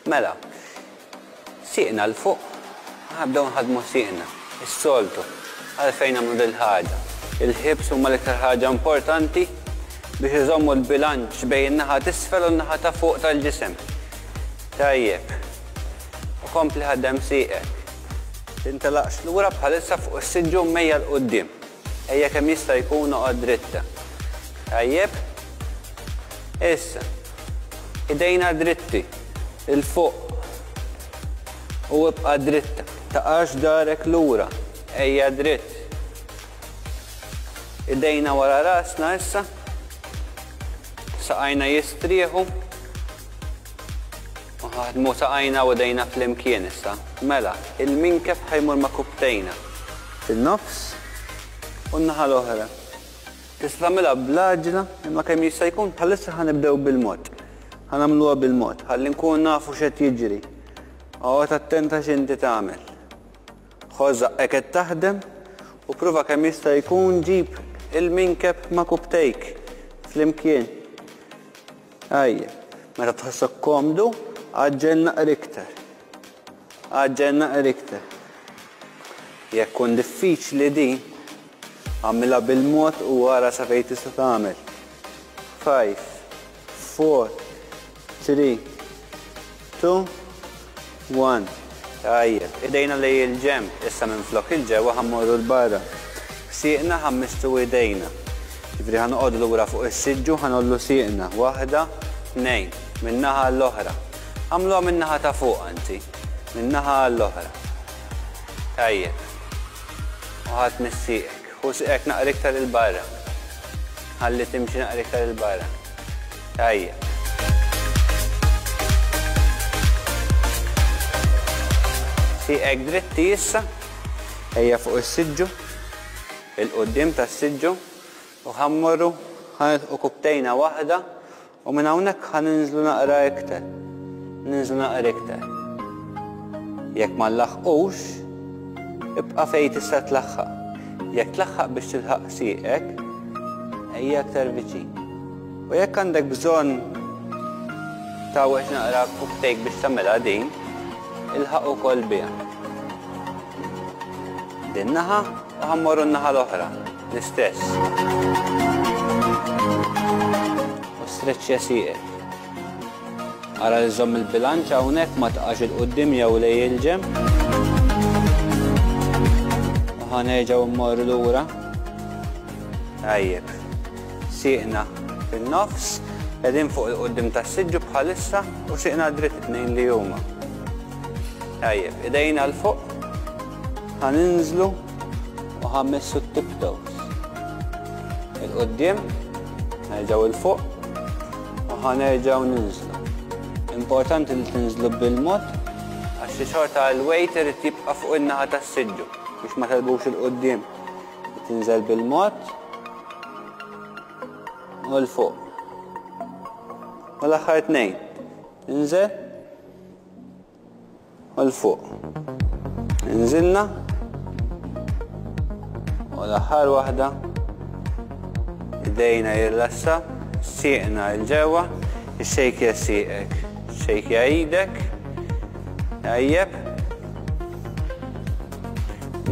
Mela, siqna l-fuq, għabdaw nħadmu siqna, is-soltu, għalfejn għamlu dil-ħaġa. Il-ħibs huma l-iktar ħaġa importanti biex iżommu l-bilanċ bejn in-naħa t'isfel u n-naħa ta' fuq tal-ġisem. Tajjeb. U kompli ħaddem sieqek. Tintelaqx lura bħalissa fuq is-siġġu mmejja l-qudiem. Ejja kemm jista' jkun noqgħod dritta. Tajjeb. Issa. Idejna dritti. Il-fuq. U ibqa' dritta. Taqax darek lura. Ejja dritt. Idejna wara rasna issa. Saqajna jistrieħu. U ħadmu saqajna u dejna fl-imkien issa. Mela, il-minkef ħajmur ma' kubtejna. Fil-nofs u n-naħa l-oħra. Tislamilha blaġla imma kemm jista' jkun bħalissa ħanibdew bil-mod. Ħanamluha bil-mod, ħalli nkun nafu x'qed jiġri. Oqgħod attenta x'inti tagħmel. Ħożaq hekk qed taħdem u pruva kemm jista' jkun ġib il-minkep ma' kubtejk fl-imkien. Ejja, meta tħossok komdu, għaġġel naqra iktar. Għaġġel naqra iktar. Jekk tkun diffiċli din, għamilha bil-mod u wara sa fejn tista' tagħmel. 5, 4, 3, 2, 1. Tajjeb, idejna lej il-ġemp, issa minflok il-ġewwa ħammorru l-barra. Sieqna ħammistu idejna. Ġifri ħanqogħdu lura fuq is-siġġu ħanollu sieqna. 1, 2, min-naħa l-oħra. Għamluha min-naħa ta' fuq anzi. Min-naħa l-oħra. Tajjeb. U ħadd missieqek. U sieqek naqra iktar il-barra. Ħalli timxi naqra iktar il-barra. Tajjeb. Sieqek dritti issa. Ejja fuq is-siġġu. Il-qoddim tas-siġġu. U ħammorru u kubtejna waħda u minn hawnhekk ħaninżlu naqra iktar. Ninżlu naqra iktar. Jekk ma nlaħqux, ibqa' fejn tista' tlaħħaq. Jekk tlaħħaq biex tilħaq sieqek, ejja aktar viċin. U jekk għandek bżonn tawweġ naqra kubtejk biex tagħmilha din, ilħaq ukoll biha. Din naħa u ħammorru n-naħa l-oħra. L-istess. U streċċja sieqek. Ara li żomm il-bilanċ hawnhekk ma taqax il-qudiem jew lej il-ġemp. U ħanerġgħu mmorru lura. Tajjeb. Sieqna fin-nofs, qegħdin fuq il-qudiem tas-siġġu bħalissa u sieqna dritt it-tnejn li huma. Tajjeb, idejna l-fuq, ħaninżlu u ħammissu t-tiptoes. Il-qoddim, nerġaw il-fuq, u ħanerġaw ninżlu. Importanti li tinżlu bil-mod, għax xi xorta l-weight irid jibqa' fuq in-naħa tas-siġġu biex ma telbux il-qoddim. Tinżel bil-mod u l-fuq. U l-aħħar tnejn. Inżel u l-fuq. Inżilna u l-aħħar waħda. Idejna jirlassa, sieqna il-ġewwa, ixxejkja sieqek, xejkja idek, tajjeb.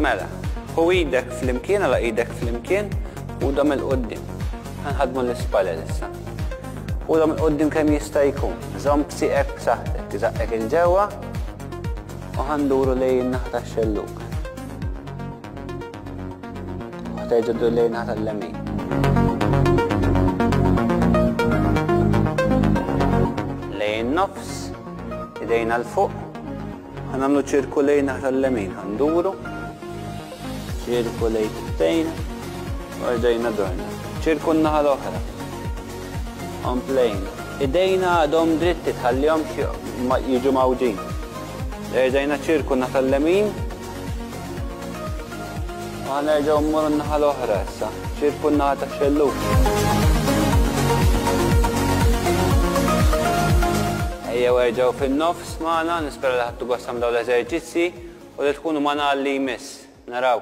Mela, hu idek fl-imkien, għala idek fl-imkien, u dam il-qoddim. Ħanħadmu l-ispallel issa. U dam il-qoddim kemm jista' jkun. Żomm sieqek b'saħħtek, iżaqqek il-ġewwa u ħanduru lejn naħa tax-xelluk. U ħterġa' lejn naħa tal-lemin. Nofs, idejna l-fuq, ħanamlu ċirku lejn naħa tal-lemin, ħanduru, ċirku lejn t-tejna, u rġajna dorna. ċirku n-naħa l-oħra, omplejna. Idejna għadhom dritti tħallihom jiġu mawġin. Rġajna ċirku naħa tal-lemin, u ħanerġgħu mmorru n-naħa l-oħra issa, ċirku n-naħa tax-xelluk. Ejjew erġgħu fin-nofs magħna, nispera li ħadtu gost tagħmlu l-eżerċizzi u li tkunu magħna li jmiss. Naraw.